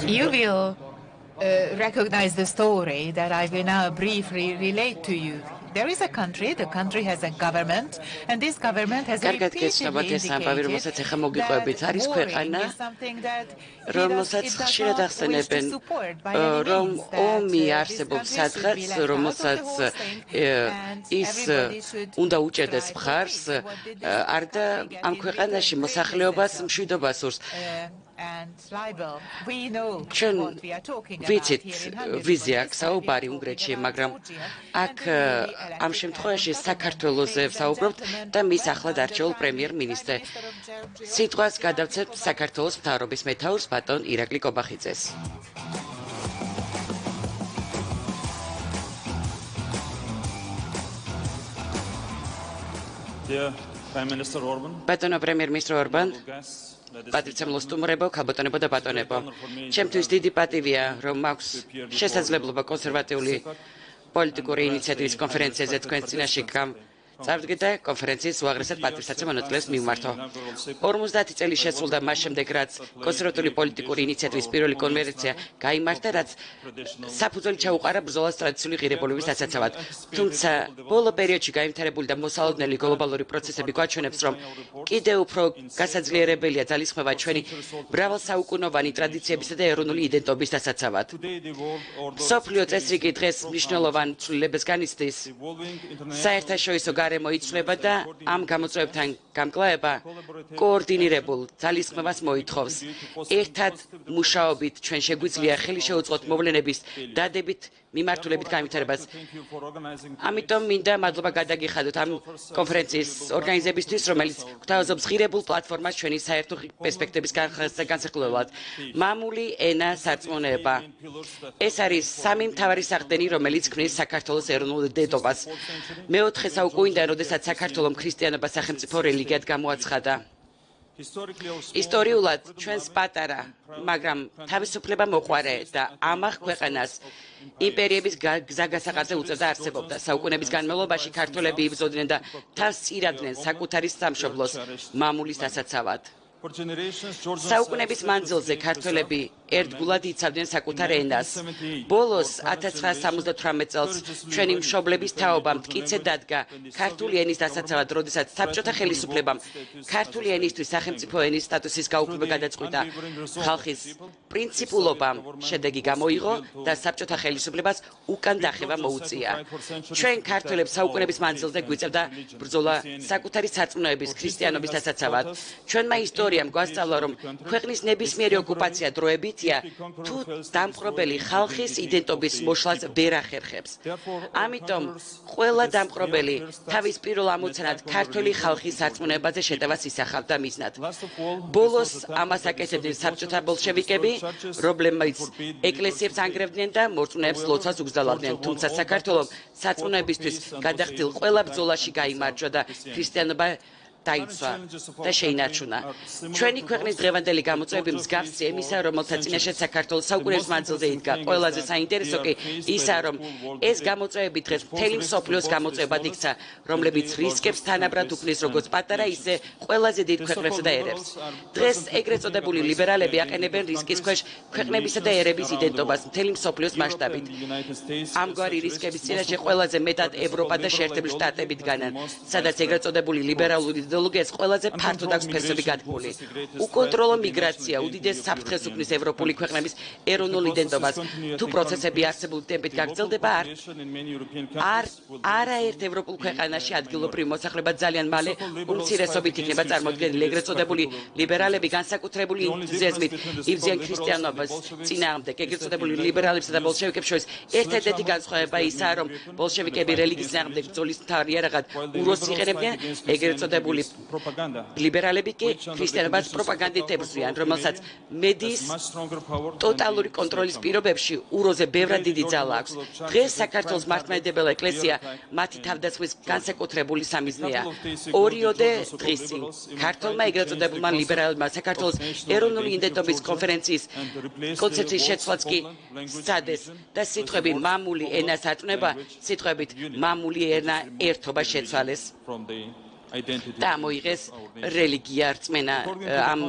You will recognize the story that I will now briefly relate to you. There is a country, the country has a government, and this government has repeatedly indicated that warring is something that it does not wish to support by any means, that this country should be left out of the whole thing, and everybody should try to and libel. We know what we are talking about here in Hungary. ვიზი აქვს საუბარი უნგრეთში, მაგრამ აქ ამ შემთხვევაში საქართველოზე ვსაუბრობთ და მის ახლად არჩეულ პრემიერ-მინისტრზე. სიტყვას გადავცემთ საქართველოს მთავრობის მეთაურს ბატონ ირაკლი კობახიძეს. ბატონო პრემიერ-მინისტრო ორბან, პატრიცემლო სტუმრებო, ქალბატონებო და ბატონებო. ჩემთვის დიდი პატივია, რომ მაქვს შესაძლებლობა კონსერვატიული პოლიტიკური ინიციატივის კონფერენციაზე თქვენს წინაშე წარდგე და კონფერენციის უაღრესად პატივსაცემ მონაწილეებს მივმართო. 50 წელი შესრულდა მას შემდეგ, რაც კონსერვატიული პოლიტიკური ინიციატივის პირველი კონფერენცია გაიმართა, რაც საფუძველი ჩაუყარა ბრძოლას ტრადიციული ღირებულების დასაცავად. თუმცა ბოლო პერიოდში გაიმთავრებული და მოსალოდნელი გლობალური პროცესები გვაჩვენებს, რომ კიდევ უფრო გასაძლიერებელია ძალისხმევა ჩვენი მრავალსაუკუნოვანი ტრადიციებისა და ეროვნული იდენტობის დასაცავად. მსოფლიო წესრიგი დღეს მნიშვნელოვან ცვლილებებს განიცდის. საერთაშორისო გარემო იცვლება და ამ გამოწვევებთან გამკლავება კოორდინირებულ ძალისხმევას მოითხოვს. ერთად მუშაობით ჩვენ შეგვიძლია ხელი შეუწყოთ მოვლენების დადებით მიმართულებით განვითარებას. ამიტომ მინდა მადლობა გადაგიხადოთ ამ კონფერენციის ორგანიზებისთვის, რომელიც გვთავაზობს ღირებულ პლატფორმას ჩვენი საერთო პერსპექტივების განსახილველად. მამული ენა სარწმუნოება. ეს არის სამი მთავარი საყრდენი, რომელიც ქმნის საქართველოს ეროვნულ იდენტობას. მეოთხე საუკუნიდან, როდესაც საქართველომ ქრისტიანობა სახელმწიფო რელიგიად გამოაცხადა. ისტორიულად ჩვენს პატარა, მაგრამ თავისუფლება მოყვარე და ამახ ქვეყანას იმპერიების გზაგასაყარზე უწევდა არსებობდა. საუკუნეების განმავლობაში ქართველები იბრძოდნენ და თავს წირადნენ საკუთარი სამშობლოს მამულის დასაცავად. საუკუნეების მანძილზე ქართველები ერთგულად იცავდნენ საკუთარ ენას. ბოლოს 1978 წელს ჩვენი მშობლების თაობა მტკიცე დადგა ქართული ენის დასაცავად, როდესაც საბჭოთა ხელისუფლებამ ქართული ენისთვის სახელმწიფო ენის სტატუსის გაუქმება გადაწყვიტა. ხალხის პრინციპულობამ შედეგი გამოიღო და საბჭოთა ხელისუფლებას უკან დახევა მოუწია. ჩვენ ქართველებს საუკუნეების მანძილზე გვიწევდა ბრძოლა საკუთარი სარწმუნოების ქრისტიანობის დასაცავად. ჩვენმა ისტორიამ გვასწავლა, რომ ქვეყნის ნებისმიერი ოკუპაცია დროებითია თუ დამპყრობელი ხალხის იდენტობის მოშლას ვერ ახერხებს. ამიტომ ყველა დამპყრობელი თავის პირველ ამოცანად ქართული ხალხის სარწმუნოებაზე შეტევას ისახავდა მიზნად. ბოლოს ამას აკეთებდნენ საბჭოთა ბოლშევიკები, რომლებიც ეკლესიებს ანგრევდნენ და მორწმუნეებს ლოცვას უგზავნდნენ. თუმცა საქართველოს სარწმუნოებისთვის გადახდილ ყველა ბრძოლაში გაიმარჯვა და ქრისტიანობა დაიცვა და შეინარჩუნა. ჩვენი ქვეყნის დღევანდელი გამოწვევები მსგავსია იმისა, რომელსაც წინაშე საქართველოს საუკუნეების მანძილზე იდგა. ყველაზე საინტერესო კი ისაა, რომ ეს გამოწვევები დღეს მთელი მსოფლიოს გამოწვევად იქცა, რომლებიც რისკებს თანაბრად უქმნის როგორც პატარა, ისე ყველაზე დიდ ქვეყნებსა და ერებს. დღეს ეგრეთ წოდებული ლიბერალები აყენებენ რისკის ქვეშ ქვეყნებისა და ერების იდენტობას მთელი მსოფლიოს მასშტაბით. ამგვარი რისკების წინაშე ყველაზე მეტად ევროპა და შეერთებული შტატები დგანან, სადაც ეგრეთ წოდებული ლიბერალური იდეოლოგიას ყველაზე ფართოდ აქვს ფესვები გათქმული. უკონტროლო მიგრაცია უდიდეს საფრთხეს უქმნის ევროპული ქვეყნების ეროვნულ იდენტობას. თუ პროცესები არსებული ტემპით გაგრძელდება, არაერთ ევროპულ ქვეყანაში ადგილობრივი მოსახლეობა ძალიან მალე უმცირესობით იქნება წარმოდგენილი. ეგრეთ წოდებული ლიბერალები განსაკუთრებული ენთუზიაზმით იბრძიან ქრისტიანობას წინააღმდეგ. ეგრეთ წოდებული ლიბერალებსა და ბოლშევიკებს შორის ერთადერთი განსხვავება ისაა, რომ ბოლშევიკები რელიგიის წინააღმდეგ ბრძოლის მთავარ იარაღად უროს იყენებდნენ, ეგრეთ წოდებული ლიბერალები კი ქრისტიანობას პროპაგანდით ებრძვიან, რომელსაც მედიის ტოტალური კონტროლის პირობებში უროზე ბევრად დიდი ძალა აქვს. დღეს საქართველოს მართლმადიდებელ ეკლესია მათი თავდაცვის განსაკუთრებული სამიზნეა. ორიოდე დღის წინ ქართულმა ეგრეთ წოდებულმა ლიბერალებმა საქართველოს ეროვნული იდენტობის კონფერენციის კონცეფციის შეცვლაც კი სცადეს და სიტყვები მამული ენა სარწმუნოება სიტყვებით მამული ენა ერთობა შეცვალეს. და მოიღეს რელიგია რწმენა ამ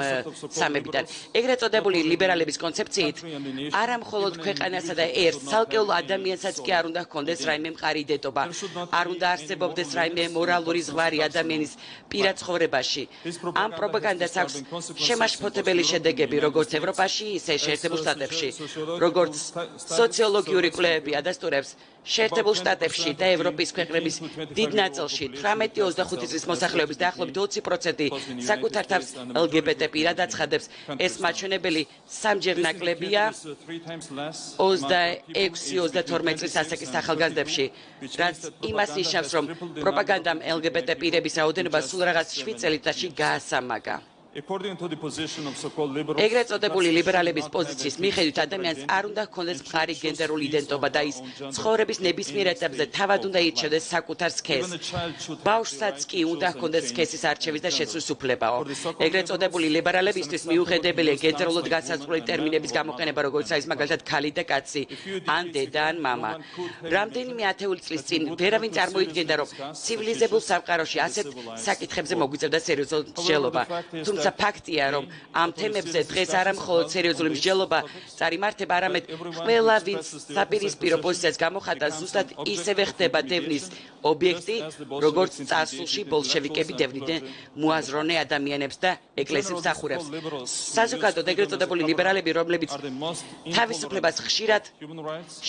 სამებიდან. ეგრეთ წოდებული ლიბერალების კონცეფციით არა მხოლოდ ქვეყანასა და ერთ ცალკეულ ადამიანსაც კი არ უნდა ჰქონდეს რაიმე მყარი იდენტობა, არ უნდა არსებობდეს რაიმე მორალური ზღვარი ადამიანის პირად ცხოვრებაში. ამ პროპაგანდას აქვს შემაშფოთებელი შედეგები როგორც ევროპაში, ისე შეერთებულ შტატებში. როგორც სოციოლოგიური კვლევები ადასტურებს, შეერთებულ შტატებში და ევროპის ქვეყნების დიდ ნაწილში 18-25 წლის მოსახლეობის დაახლოებით 20% საკუთარ თავს LGBT პირად აცხადებს. ეს მაჩვენებელი სამჯერ ნაკლებია 26-32 წლის ასაკის ახალგაზრდებში, რაც იმას ნიშნავს, რომ პროპაგანდამ LGBT პირების რაოდენობა სულ რაღაც 7 წელიწადში გაასამაგა. ეგრეთ წოდებული ლიბერალების პოზიციის მიხედვით ადამიანს არ უნდა ჰქონდეს მყარი გენდერული იდენტობა და ის ცხოვრების ნებისმიერ ეტაპზე თავად უნდა ირჩევდეს საკუთარ სქესს. ბავშვსაც კი უნდა ჰქონდეს სქესის არჩევის და შეცვლის უფლებაო. ეგრეთ წოდებული ლიბერალებისთვის მიუხედებელია გენდერულად განსაზღვრული ტერმინების გამოყენება, როგორიცაა ის მაგალითად ქალი და კაცი, ან დედა ან მამა. რამდენიმე ათეული წლის წინ ვერავინ წარმოიდგენდა, რომ ცივილიზებულ სამყაროში ასეთ საკითხებზე მოგვიწევდა სერიოზული მსჯელობა. ფაქტია, რომ ამ თემებზე დღეს არა მხოლოდ სერიოზული მსჯელობა წარიმართება, არამედ ყველა ვინც საპირისპირო პოზიციას გამოხატავს, ზუსტად ისევე ხდება დევნის ობიექტი, როგორც წარსულში ბოლშევიკები დევნიდნენ მოაზროვნე ადამიანებს და ეკლესიებს ახურებს. საზოგადოოდ ეგრეთ წოდებული ლიბერალები, რომლებიც თავისუფლებას ხშირად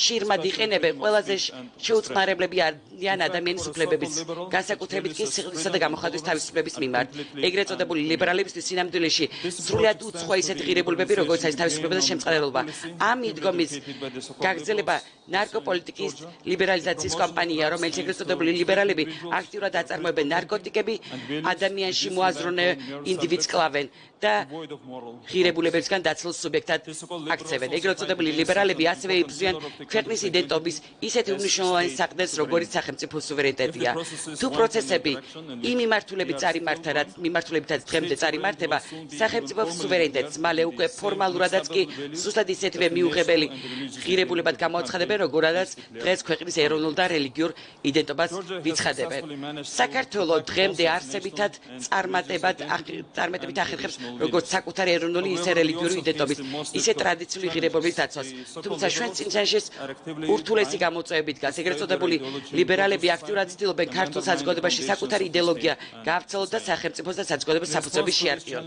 შირმად იყენებენ, ყველაზე შეუწყნარებლები არიან ადამიანის უფლებების, განსაკუთრებით კი სიყვარულისა და გამოხატვის თავისუფლების მიმართ. ეგრეთ წოდებული ლიბერალებისთვის სინამდვილეში სრულად უცხოა ისეთი ღირებულებები, როგორც არის თავისუფლება და შემწყნარებლობა. ამ მიდგომის გაგრძელება ნარკოპოლიტიკის ლიბერალიზაციის კამპანია, რომელიც ეგრეთ წოდებული ლიბერალები აქტიურად აწარმოებენ ნარკოტიკები, ადამიანში მოაზროვნე ინდივიდს კლავენ და ღირებულებებისგან დაცლილ სუბიექტად აქცევენ. ეგრეთ წოდებული ლიბერალები ასევე იბრძვიან ქვეყნის იდენტობის ისეთი უმნიშვნელოვანეს საყრდენს, როგორიც სახელმწიფო სუვერენიტეტია. თუ პროცესები იმ მიმართულებითაც დღემდე წარიმართება, სახელმწიფო სუვერენიტეტს მალე უკვე ფორმალურადაც კი ზუსტად ისეთივე მიუღებელი ღირებულებად გამოაცხადებენ, როგორადაც დღეს ქვეყნის ეროვნულ და რელიგიურ იდენტობას ვიცხადებენ. საქართველო დღემდე არსებითად წარმატებით ახერხებს როგორც საკუთარი ეროვნული, ისე რელიგიური იდენტობის, ისე ტრადიციული ღირებულების დაცვას. თუმცა ჩვენ წინსანშეს ურთულესი გამოწვევები დგას. ეგრეთ წოდებული ლიბერალები აქტიურად ცდილობენ ქართულ საზოგადოებაში საკუთარი იდეოლოგია გაავრცელონ და სახელმწიფოს და საზოგადოების საფუძვლები შეარყიონ.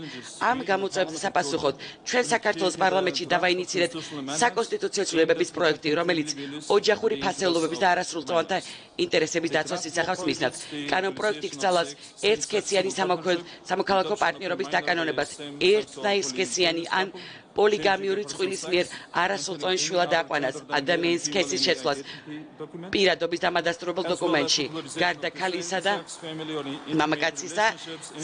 ამ გამოწვევებზე sapasუხოდ ჩვენ საქართველოს პარლამენტში დავაინიცირეთ საკონსტიტუციო ცვლილებების პროექტი, რომელიც ოჯახური ფასეულობების და არასრულწლოვანთა ინტერესების დაცვას ისახავს მიზნად. კანონპროექტი კრძალავს ერთსქესიანი სამოქალაქო პარტნიორობის დაკანონებას, ერთნაირსქესიანი ან პოლიგამიური წყვილის მიერ არასრულწლოვან შვილად აყვანას, ადამიანის სქესის შეცვლას პირადობის დამადასტურებელ დოკუმენტში, გარდა ქალისა და მამაკაცისა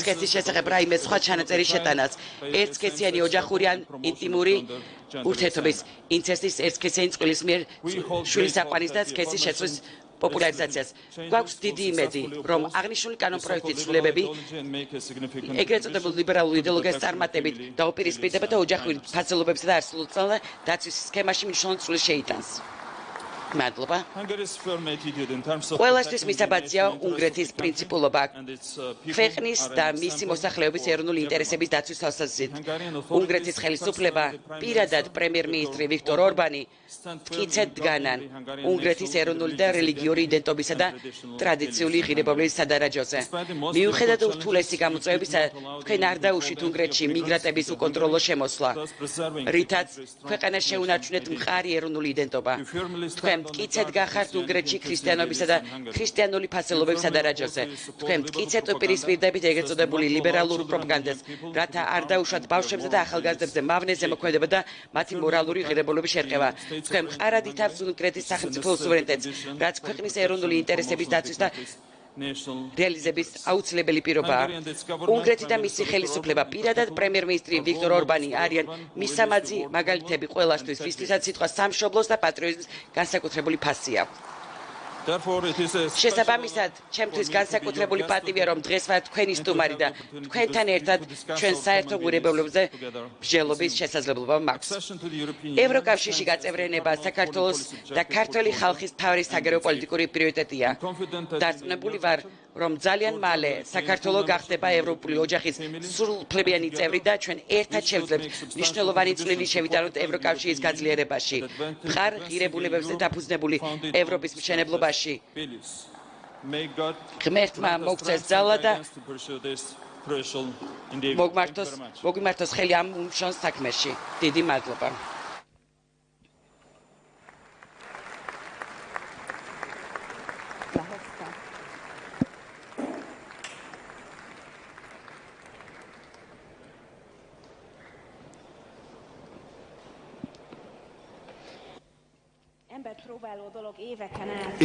სქესის შესახებ რაიმე სხვა ჩანაწერის შეტანას, ერთსქესიანი ოჯახური ან ინტიმური ურთიერთობის, ინცესტის, ერთსქესიანი წყვილის მიერ შვილის აყვანის და სქესის შეცვლის პოპულარიზაციას. გვაქვს დიდი იმედი, რომ აღნიშნული კანონპროექტის ცვლილებები ეგრეთ წოდებულ ლიბერალურ იდეოლოგიას წარმატებით დაუპირისპირდება და ოჯახური ფასეულობებსა და არასრულწლოვან დაცვის სქემაში მნიშვნელოვან წვლილს შეიტანს. მადლობა. ყველასთვის მისაბაძია უნგრეთის პრინციპულობა ქვეყნის და მისი მოსახლეობის ეროვნული ინტერესების დაცვის თვალსაზრისით. უნგრეთის ხელისუფლება პირადად პრემიერ-მინისტრი ვიქტორ ორბანი მტკიცედ დგანან უნგრეთის ეროვნული და რელიგიური იდენტობისა და ტრადიციული ღირებულების სადარაჯოზე. მიუხედავად ურთულესი გამოწვევებისა, თქვენ არ დაუშვით უნგრეთში მიგრანტების უკონტროლო შემოსვლა, რითაც ქვეყანას შეუნარჩუნეთ მყარი ეროვნული იდენტობა. თქვენ მტკიცედ გახართ უნგრეთში ქრისტიანობისა და ქრისტიანული ფასეულობების სადარაჯოზე. თქვენ მტკიცედ უპირისპირდებით ეგრეთ წოდებული ლიბერალურ პროპაგანდას, რათა არ დაუშვათ ბავშვებზე და ახალგაზრდებზე მავნე ზემოქმედება და მათი მორალური ღირებულების შერყევა. თქვენ მყარად ითავსებთ უნგრეთის სახელმწიფო სუვერენიტეტს, რაც ქვეყნის ეროვნული ინტერესების დაცვის და რეალიზების აუცილებელი პირობაა. უნგრეთი და მისი ხელისუფლება პირადად პრემიერ-მინისტრი ვიქტორ ორბანი არიან მისამაძი მაგალითები ყველასთვის, ვისთვისაც სიტყვა სამშობლოს და პატრიოტიზმის განსაკუთრებული ფასია. შესაბამისად, ჩემთვის განსაკუთრებული პატივია, რომ დღეს ვარ თქვენი სტუმარი და თქვენთან ერთად ჩვენ საერთო ღირებულებებზე მსჯელობის შესაძლებლობა მაქვს. ევროკავშირში გაწევრიანება საქართველოს და ქართველი ხალხის მთავარი საგარეო პოლიტიკური პრიორიტეტია. დარწმუნებული ვარ, რომ ძალიან მალე საქართველო გახდება ევროპული ოჯახის სრულფლებიანი წევრი და ჩვენ ერთად შევძლებთ მნიშვნელოვანი წვლილი შევიტანოთ ევროკავშირის გაძლიერებაში, მხარ ღირებულებებზე დაფუძნებული ევროპის მშენებლობაში. ღმერთმა მოგწეს ძალა და მოგიმართოს ხელი ამ უმუშაო საქმეში. დიდი მადლობა.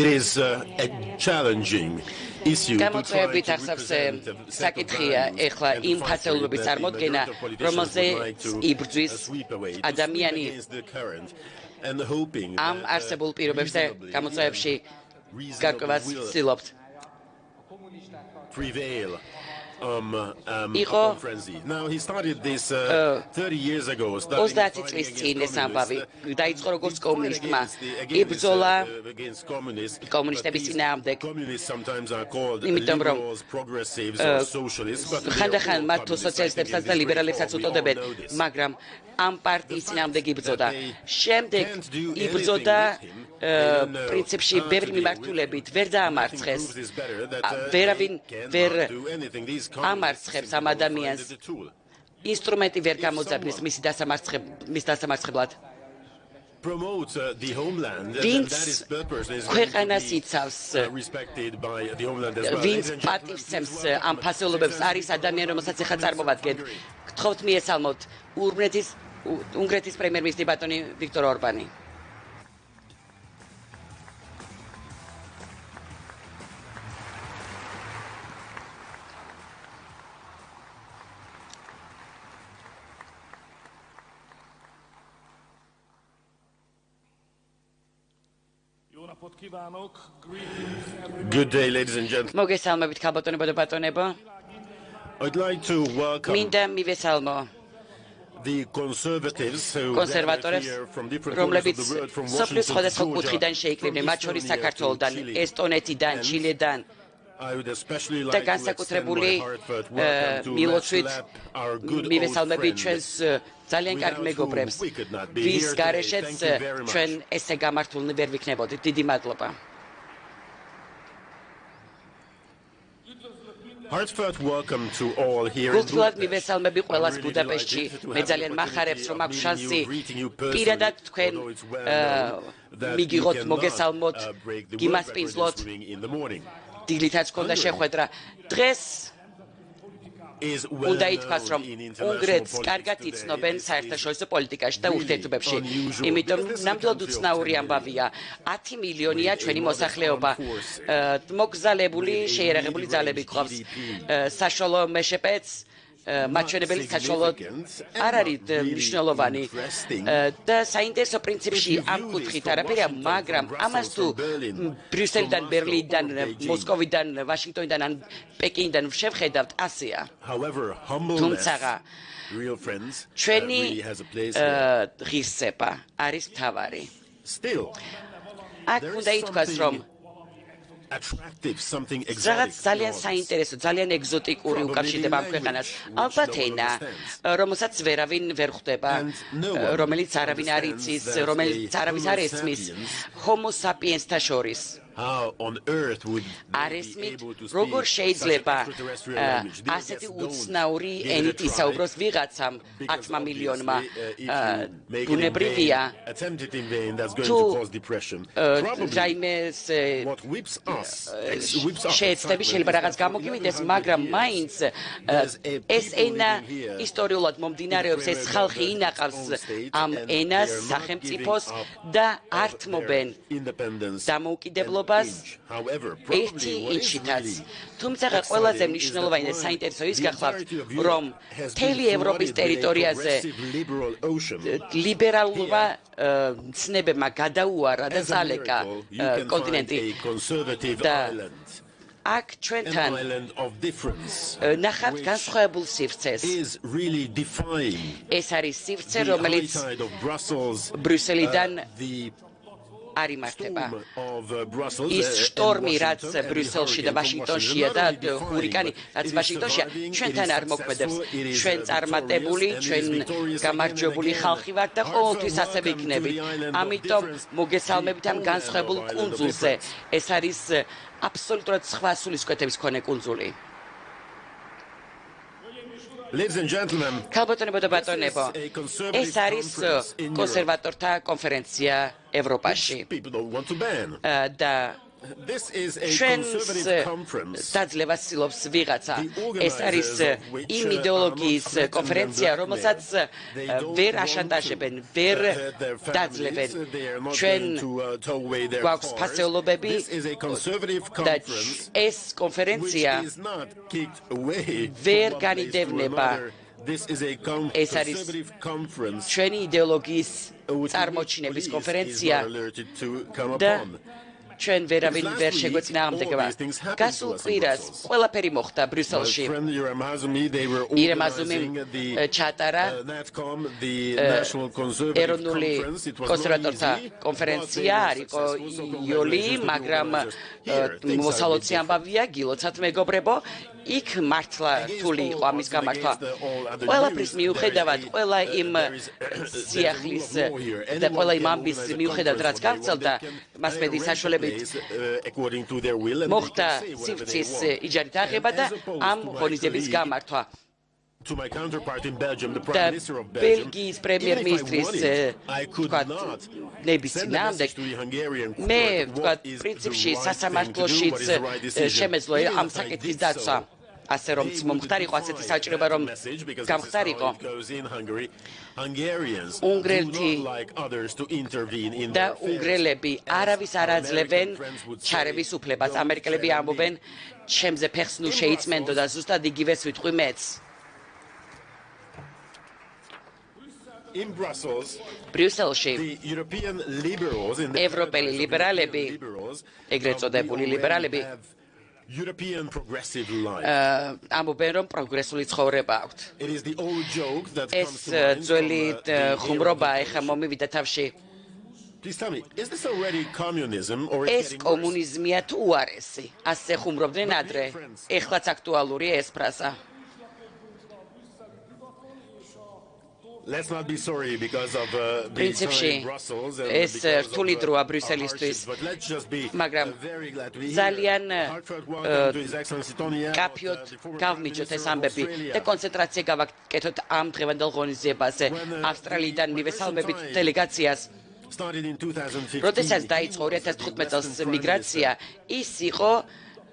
It is a challenging issue to try გამოწვევებით to ახსოვს represent a set of საკითხია values ეხლა and იმ to ფასეულობის frustrate that წარმოდგენა, the politicians რომელზე would like to იბრძვის sweep away, to ადამიანი swim against the current and hoping ამ that, არსებულ პირობებს და reasonably გამოწვევებში გარკვევას will ვცდილობთ. prevail იყო frenzy. Now he started this 30 years ago. 30 წლის წინ ეს ამბავი დაიწყო როგორც კომუნისტმა. იბრძოლა კომუნისტების წინააღმდეგ. იმიტომ რომ ხანდახან მათ თუ სოციალისტებსაც და ლიბერალებსაც უწოდებენ, მაგრამ ამ პარტიის წინააღმდეგ იბრძოდა. შემდეგ იბრძოდა პრინციპში ბევრი მიმართულებით ვერ დაამარცხეს. ვერავინ ვერ ამარცხებს ამ ადამიანს. ინსტრუმენტი ვერ გამოძაბნის მის დასამარცხებლად. ვინც ქვეყანას იცავს, ვინც პატივცემს ამ ფასეულობებს არის ადამიანი, რომელსაც ეხლა წარმოვადგენ. გთხოვთ მიესალმოთ უნგრეთის პრემიერ-მინისტრი ბატონი ვიქტორ ორბანი. Good day, ladies and gentlemen. მოგესალმებით ქალბატონებო და ბატონებო. I'd like to welcome მინდა მივესალმო the conservatives who კონსერვატორებს, here from different რომლებიც corners of the world, from სოფლის Washington სხვადასხვა to კუთხიდან Georgia, შეიკრიბნენ, from მათ შორის Estonia საქართველოდან, to Chile. ესტონეთიდან, And ჩილედან I would especially და like to extend my განსაკუთრებული heartfelt welcome to მილოცვით Let's Lap, our good old მივესალმებით friend. ჩვენს ძალიან კარგ მეგობრებს, we could not be ვის here გარეშეც today. Thank you very much. ჩვენ ესე გამართულნი ვერ ვიქნებოდით. დიდი მადლობა. Heartfelt welcome to all here in გულთულად Budapest. მივესალმები ყველას I really ბუდაპეშტში. delighted to მე have the ძალიან მახარებს, რომ აქვს opportunity of შანსი meeting you, greeting you personally, პირადად თქვენ although it's well known that მიგიღოთ, you cannot, მოგესალმოთ, break the world გიმასპინძლოთ, record in swimming in the morning. დილითაც გქონდა შეხვედრა. დღეს Is well უნდა ითქვას, რომ known in international უნგრეთს politics კარგად today. იცნობენ This is საერთაშორისო პოლიტიკაში და really ურთიერთობებში. unusual, იმიტომ because this is a ნამდვილად country of უცნაური 10 ამბავია. 10 მილიონია with a ჩვენი modest მოსახლეობა. armed force, მოგზალებული, with a შეიარაღებული mid-range ძალები გვყავს. GDP. საშუალო მეშეპეც მაჩვენებელი საშუალო არ არის მნიშვნელოვანი და საინტერესო პრინციპში ამ კუთხით არაფერია, მაგრამ ამას თუ ბრიუსელიდან, ბერლინიდან, მოსკოვიდან, ვაშინგტონიდან ან პეკინიდან შევხედავთ, ასეა. However, თუმცა real friends ჩვენი really has a place here. ღირსება არის მთავარი. Still, აქ there is უნდა ითქვას, რომ attractive, something რაღაც exotic. ძალიან საინტერესო, ძალიან ეგზოტიკური უკავშირდება ამ ქვეყანას. ალბათ ენა, რომელსაც ვერავინ ვერ ხვდება, რომელიც არავინ არ იცის, რომელიც არავის არ ესმის, Homo sapiens-თა შორის. How on earth would არ ესმით, როგორ შეიძლება ასეთი უცნაური ენით ისაუბროს ვიღაცამ 10 მილიონმა ბუნებრივია თუ რაიმე შეეცდები შეიძლება რაღაც გამოგივიდეს, მაგრამ მაინც ეს ენა ისტორიულად მომდინარეობს, ეს ხალხი ინაყავს ამ ენას, სახელმწიფოს და ართმობენ დამოუკიდებლობას ერთი ინჩითაც. თუმცა ყველაზე მნიშვნელოვანი და საინტერესო ის გახლავთ, რომ მთელი ევროპის ტერიტორიაზე ლიბერალურმა ცნებებმა გადაუარა და წალეკა კონტინენტი და აქ ჩვენთან ნახავთ განსხვავებულ სივრცეს. ეს არის სივრცე, რომელიც ბრიუსელიდან არ იმართება. ის შტორმი, რაც ბრიუსელში და ვაშინგტონშია და ჰურიკანი, რაც ვაშინგტონშია, ჩვენთან არ მოქმედებს. ჩვენ წარმატებული, ჩვენ გამარჯვებული ხალხი ვართ და ყოველთვის ასევე იქნებით. ამიტომ მოგესალმებით ამ განსხვავებულ კუნძულზე. ეს არის აბსოლუტურად სხვა სულისკვეთების მქონე კუნძული. ქალბატონებო და ბატონებო, ეს არის კონსერვატორთა კონფერენცია ევროპაში. და ჩვენს დაძლევას ცდილობს ვიღაცა. ეს არის იმ იდეოლოგიის კონფერენცია, რომელსაც ვერ აშანტაჟებენ, ვერ დაძლებენ. ჩვენ გვაქვს ფასეულობები და ეს კონფერენცია ვერ განიდევნება. ეს არის ჩვენი იდეოლოგიის წარმოჩინების კონფერენცია და ჩვენ ვერავინ ვერ შეგვეწინააღმდეგება. გასულ კვირას ყველაფერი მოხდა ბრიუსელში. ირემ აზუმიმ ჩატარა ეროვნული კონსერვატორთა კონფერენცია, არ იყო იოლი, მაგრამ მოსალოცი ამბავია, გილოცავთ მეგობრებო, იქ მართლა რთული იყო ამის გამართვა. ყველაფრის მიუხედავად, ყველა იმ სიახლის და ყველა იმ ამბის მიუხედავად, რაც გავრცელდა მასმედიის საშუალებით, მოხდა სივრცის იჯარით აღება და ამ ღონისძიების გამართვა. და ბელგიის პრემიერ-მინისტრის ნების წინააღმდეგ მე ვთქვათ პრინციპში სასამართლოშიც შემეძლო ამ საკითხის დაცვა. ასე რომ მომხდარიყო ასეთი საჭიროება რომ გამხდარიყო უნგრელთი და უნგრელები არავის არ აძლევენ ჩარევის უფლებას. ამერიკელები ამბობენ ჩემზე ფეხს ნუ შეიწმენდო და ზუსტად იგივეს ვიტყვი მეც. ბრიუსელში ევროპელი ლიბერალები, ეგრეთ წოდებული ლიბერალები ამბობენ რომ პროგრესული ცხოვრება აქვთ. ეს ძველი ხუმრობა ეხლა მომივიდა თავში. ეს კომუნიზმია თუ უარესი? ასე ხუმრობდნენ ადრე. ეხლაც აქტუალურია ეს ფრაზა. პრინციპში ეს რთული დროა ბრიუსელისთვის, მაგრამ ძალიან კაფიოდ გავმიჯოთ ეს ამბები და კონცენტრაცია გავაკეთოთ ამ დღევანდელ ღონისძიებაზე. ავსტრალიიდან მივესალმებით დელეგაციას. როდესაც დაიწყო 2015 წელს მიგრაცია, ის იყო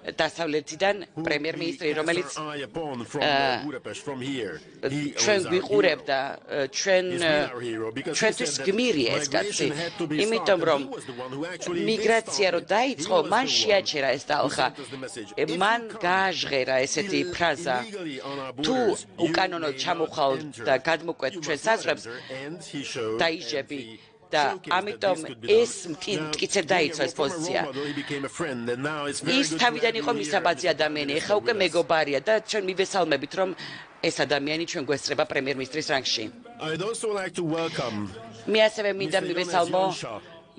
დასავლეთიდან პრემიერ-მინისტრი, რომელიც ჩვენ გვიყურებდა, ჩვენთვის გმირია ეს კაცი, იმიტომ რომ მიგრაცია რო დაიწყო, მან შეაჩერა ეს ტალღა, მან გააჟღერა ესეთი ფრაზა, თუ უკანონოდ ჩამოხვალ და გადმოკვეთ ჩვენ საზღვრებს, დაიჯები. და ამიტომ ეს მტკიცედ დაიწყო ეს პოზიცია. ის თავიდან იყო მისაბაძი ადამიანი, ეხლა უკვე მეგობარია და ჩვენ მივესალმებით, რომ ეს ადამიანი ჩვენ გვესწრება პრემიერ-მინისტრის რანგში. მე ასევე მინდა მივესალმო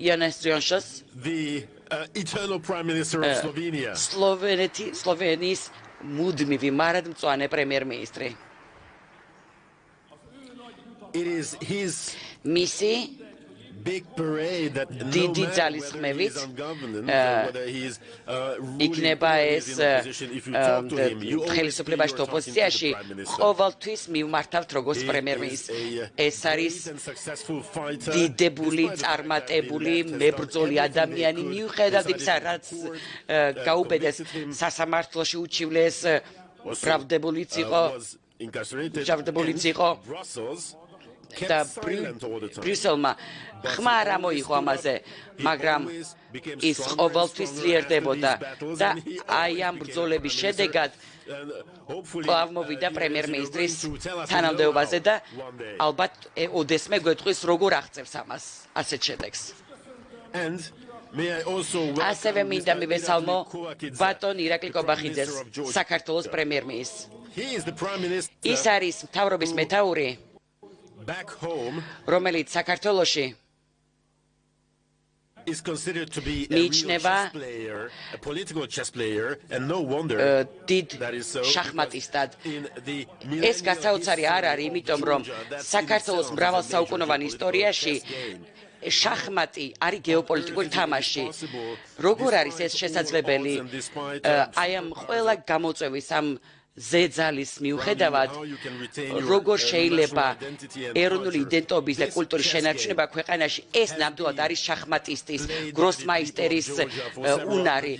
იანეს ჯონშოს, სლოვენიის მუდმივი მარადმწვანე პრემიერ-მინისტრი. მისი დიდი ძალისხმევით იქნება ეს ხელისუფლებაში თუ ოპოზიციაში ყოველთვის მივმართავთ როგორც პრემიერ-მინისტრი. ეს არის დიდებული, წარმატებული, მებრძოლი ადამიანი, მიუხედავად იმისა, რაც გაუბედეს სასამართლოში უჩივლეს, ბრალდებულიც იყო. და ბრიუსელმა ხმა არ ამოიღო ამაზე, მაგრამ ის ყოველთვის ძლიერდებოდა და აი ამ ბრძოლების შედეგად კვლავ მოვიდა პრემიერ-მინისტრის თანამდებობაზე და ალბათ ოდესმე გვეტყვის როგორ აღწევს ამას ასეთ შედეგს. ასევე მინდა მივესალმო ბატონ ირაკლი კობახიძეს, საქართველოს პრემიერ-მინისტრს. ის არის მთავრობის მეთაური, რომელიც საქართველოში is considered to be a მიიჩნევა real chess player, a political chess player, and no wonder დიდ that is so. შახმატისტად. In the ეს გასაოცარი არ არის, იმიტომ რომ საქართველოს მრავალ საუკუნოვან ისტორიაში შახმატი არის გეოპოლიტიკური თამაში. როგორ არის ეს შესაძლებელი? აი ამ ყველა გამოწვევის ამ ზეძალის მიუხედავად, როგორ შეიძლება ეროვნული იდენტობის და კულტურის შენარჩუნება ქვეყანაში, ეს ნამდვილად არის შახმატისტის, გროსმაისტერის უნარი.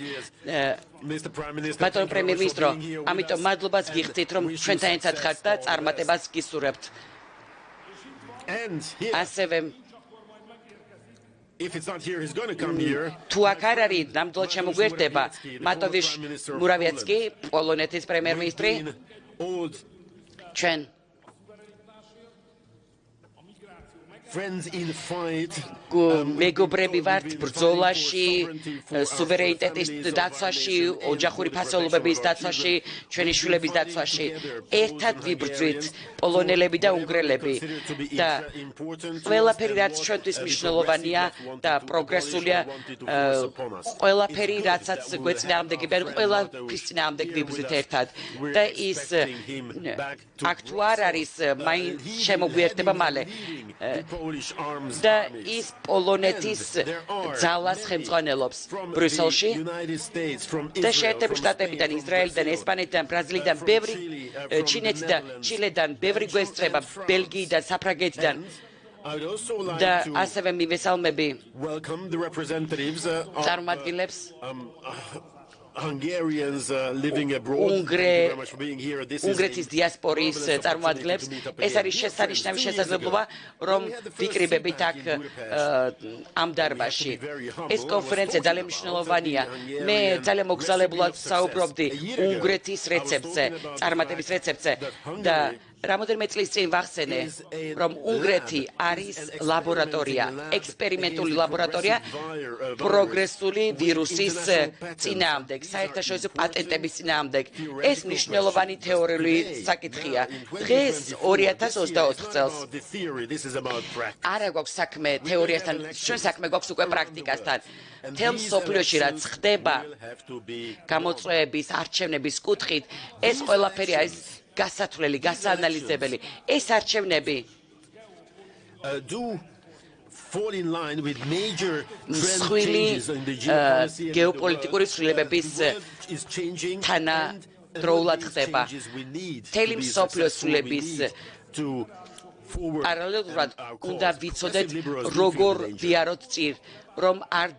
ბატონო პრემიერ-მინისტრო, ამიტომ მადლობას გიხდით, რომ ჩვენთან ერთად ხართ და წარმატებას გისურვებთ. ასევე If it's not here, he's going to come here. თუ აქ არ არის, ნამდვილად შემოგვერდება მატოვიშ მურავიაცკი, პოლონეთის პრემიერ-მინისტრი. ჩვენ Friends in fight. მეგობრები ვართ ბრძოლაში, სუვერენიტეტის დაცვაში, ოჯახური ფასეულობების დაცვაში, ჩვენი შვილების დაცვაში. ერთად ვიბრძვით პოლონელები და უნგრელები და ყველაფერი რაც ჩვენთვის მნიშვნელოვანია და პროგრესულია, ყველაფერი რაცაც გვეწინააღმდეგებიან, ყველაფრის წინააღმდეგ ვიბრძვით ერთად. და ის აქ თუ არ არის, მაინც შემოგვიერთდება მალე. და ის პოლონეთის ძალას ხელმძღვანელობს ბრიუსელში და შეერთებული შტატებიდან, ისრაელიდან, ესპანეთიდან, ბრაზილიიდან, ბევრი ჩინეთიდან, ჩილედან, ბევრი გვესწრება, ბელგიიდან, საფრანგეთიდან და ასევე მივესალმები წარმომადგენლებს Hungarians living abroad. Thank you very much for being here. This is უნგრეთის დიასპორის წარმომადგენლებს. ეს არის შესანიშნავი შესაძლებლობა, რომ ვიკრიბებით აქ ამ დარბაზში. ეს კონფერენცია ძალიან მნიშვნელოვანია. მე ძალიან მოგზაურობულად საუბრობდი უნგრეთის რეცეპტზე, წარმატების რეცეპტზე და რამოდენიმე წლის წინ ვახსენე, რომ უნგრეთი არის ლაბორატორია, ექსპერიმენტული ლაბორატორია პროგრესული ვირუსის წინააღმდეგ, საერთაშორისო პატენტების წინააღმდეგ. ეს მნიშვნელოვანი თეორიული საკითხია. დღეს 2024 წელს არა გვაქვს საქმე თეორიასთან, ჩვენ საქმე გვაქვს უკვე პრაქტიკასთან. მთელ მსოფლიოში რაც ხდება გამოწვევების, არჩევნების კუთხით, ეს ყველაფერი არის გასათვლელი, გასაანალიზებელი. ეს არჩევნები მსხვილი გეოპოლიტიკური ცვლილებების თანადროულად ხდება. მთელი მსოფლიოს ცვლილების პარალელურად უნდა ვიცოდეთ, როგორ ვიაროთ წინ, რომ არ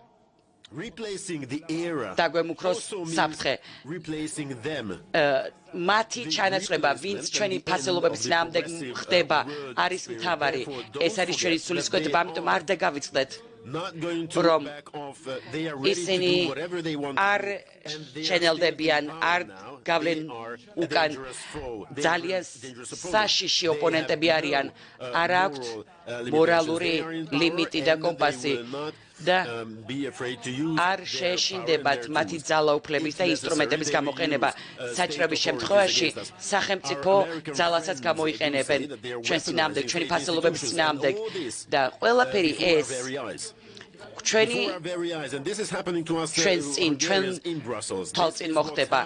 დაგვემუქროს საფრთხე. მათი ჩანაცვლება, ვინც ჩვენი ფასეულობების წინააღმდეგ ხდება, არის მთავარი. ეს არის ჩვენი სულისკვეთება, ამიტომ არ დაგავიწყდეთ, რომ ისინი არ შენელდებიან, არ გავლენ უკან. ძალიან საშიში ოპონენტები არიან, არ აქვთ მორალური ლიმიტი და კომპასი. და არ შეეშინდებათ მათი ძალაუფლების და ინსტრუმენტების გამოყენება. საჭიროების შემთხვევაში სახელმწიფო ძალასაც გამოიყენებენ ჩვენს წინააღმდეგ, ჩვენი ფასეულობების წინააღმდეგ და ყველაფერი ეს ჩვენი თვალწინ მოხდება.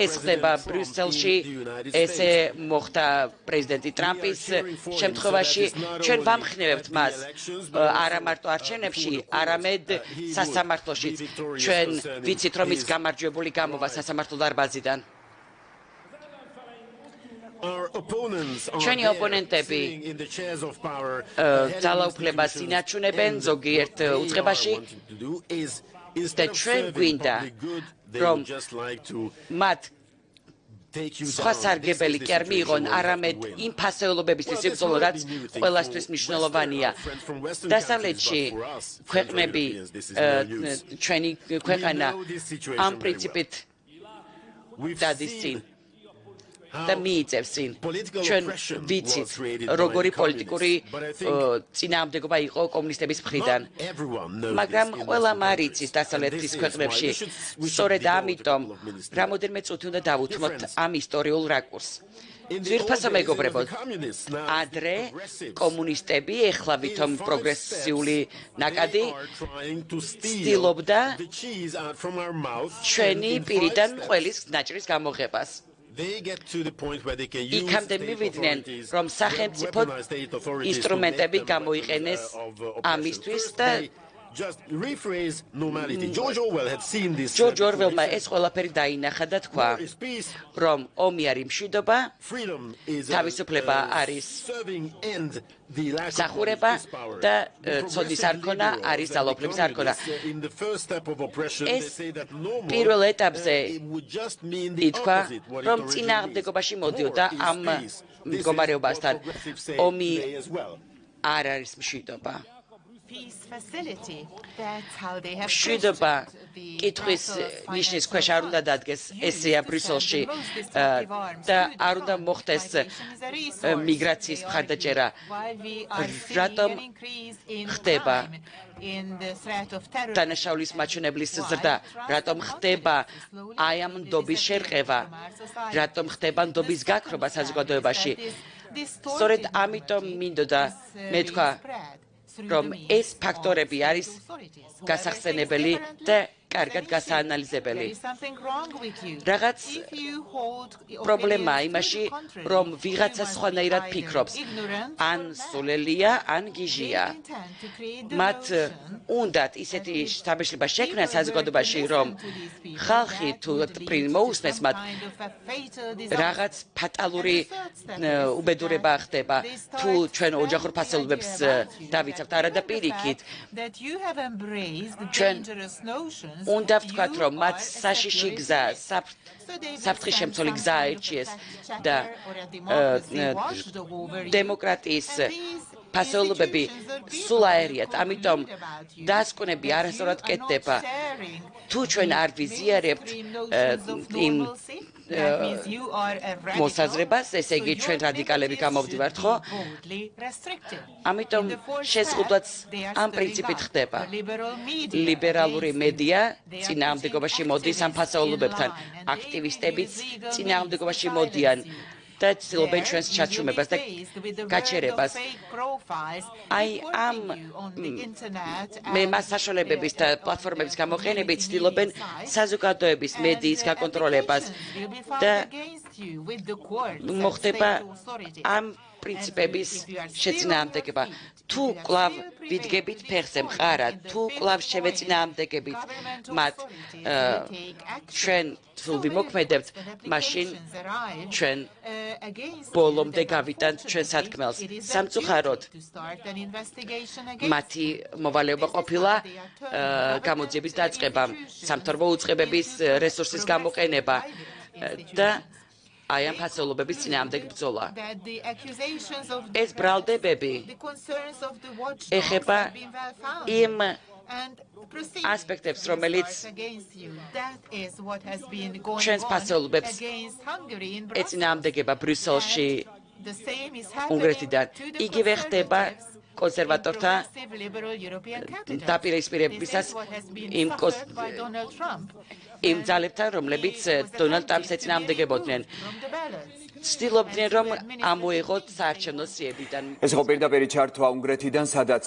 ეს ხდება ბრიუსელში, ესე მოხდა პრეზიდენტი ტრამპის შემთხვევაში. ჩვენ ვამხნევებთ მას არა მარტო არჩევნებში, არამედ სასამართლოშიც. ჩვენ ვიცით, რომ ის გამარჯვებული გამოვა სასამართლო დარბაზიდან. ჩვენი ოპონენტები ძალაუფლებას ინარჩუნებენ ზოგიერთ უწყებაში და ჩვენ გვინდა, რომ მათ სხვა სარგებელი კი არ მიიღონ, არამედ იმ ფასეულობებისთვის იბრძოლო, რაც ყველასთვის მნიშვნელოვანია. დასავლეთში ქვეყნები, ჩვენი ქვეყანა ამ პრინციპით დადის წინ და მიიწევს წინ. ჩვენ ვიცით, როგორი პოლიტიკური წინააღმდეგობა იყო კომუნისტების მხრიდან. მაგრამ ყველამ არ იცის დასავლეთის ქვეყნებში. სწორედ ამიტომ რამოდენიმე წუთი უნდა დავუთმოთ ამ ისტორიულ რაკურსს. ძვირფასო მეგობრებო, ადრე კომუნისტები, ეხლა ვითომ პროგრესიული ნაკადი ცდილობდა ჩვენი პირიდან ყველის ნაჭრის გამოღებას. იქამდე მივიდნენ, რომ სახელმწიფო ინსტრუმენტები გამოიყენეს ამისთვის და ჯორჯ ორველმა ეს ყველაფერი დაინახა და თქვა, რომ ომი არის მშვიდობა, თავისუფლება არის მსახურება და ცოდის არქონა არის ძალაუფლების არქონა. ეს პირველ ეტაპზე ითქვა, რომ წინააღმდეგობაში მოდიოდა ამ მდგომარეობასთან. ომი არ არის მშვიდობა. მშვიდობა კითხვის ნიშნის ქვეშ არ უნდა დადგეს ესეა ბრიუსელში და არ უნდა მოხდეს მიგრაციის მხარდაჭერა. რატომ ხდება დანაშაულის მაჩვენებლის ზრდა, რატომ ხდება აი ამ ნდობის შერყევა, რატომ ხდება ნდობის გაქრობა საზოგადოებაში. სწორედ ამიტომ მინდოდა მეთქვა, რომ ეს ფაქტორები არის გასახსენებელი და კარგად გასაანალიზებელი. რაღაც პრობლემაა იმაში, რომ ვიღაცა სხვანაირად ფიქრობს, ან სულელია, ან გიჟია. მათ უნდათ ისეთი შთაბეჭდილება შექმნან საზოგადოებაში, რომ ხალხი თუ პრინ მოусმეს მათ, რაღაც ფატალური უბედურება ხდება, თუ ჩვენ ოჯახურ ფასეულობებს დავიცავთ არა და პირიქით. ჩვენ უნდა ვთქვათ, რომ მათ საშიში გზა, საფრთხის შემცველი გზა აირჩიეს და დემოკრატიის ფასეულობები სულ აერიათ, ამიტომ დასკვნები არასწორად კეთდება. თუ ჩვენ არ ვიზიარებთ იმ მოსაზრებას, ესე იგი ჩვენ რადიკალები გამოვდივართ, ხო? ამიტომ შეზღუდვაც ამ პრინციპით ხდება. ლიბერალური მედია წინააღმდეგობაში მოდის ამ ფასეულობებთან, აქტივისტებიც წინააღმდეგობაში მოდიან და ცდილობენ ჩვენს ჩაჩუმებას და გაჩერებას. აი ამ საშუალებების და პლატფორმების გამოყენებით ცდილობენ საზოგადოების მედიის გაკონტროლებას და მოხდება ამ პრინციპების შეწინააღმდეგება. თუ კვლავ ვიდგებით ფეხზე მყარად, თუ კვლავ შევეწინააღმდეგებით მათ ჩვენ თუ ვიმოქმედებთ, მაშინ ჩვენ ბოლომდე გავიტანთ ჩვენ სათქმელს. სამწუხაროდ მათი მოვალეობა ყოფილა გამოძიების დაწყება, სამთავრობო უწყებების რესურსის გამოყენება და აი ამ ფასეულობების წინააღმდეგ ბრძოლა. ეს ბრალდებები ეხება იმ ასპექტებს, რომელიც ჩვენს ფასეულობებს ეწინააღმდეგება ბრიუსელში უნგრეთიდან. იგივე ხდება კონსერვატორთა დაპირისპირებისას იმ ძალებთან, რომლებიც დონალდ ტრამპს ეწინააღმდეგებოდნენ. ცდილობდნენ, რომ ამოიღოთ საარჩევნო სიებიდან. ეს იყო პირდაპირ ჩართვა უნგრეთიდან, სადაც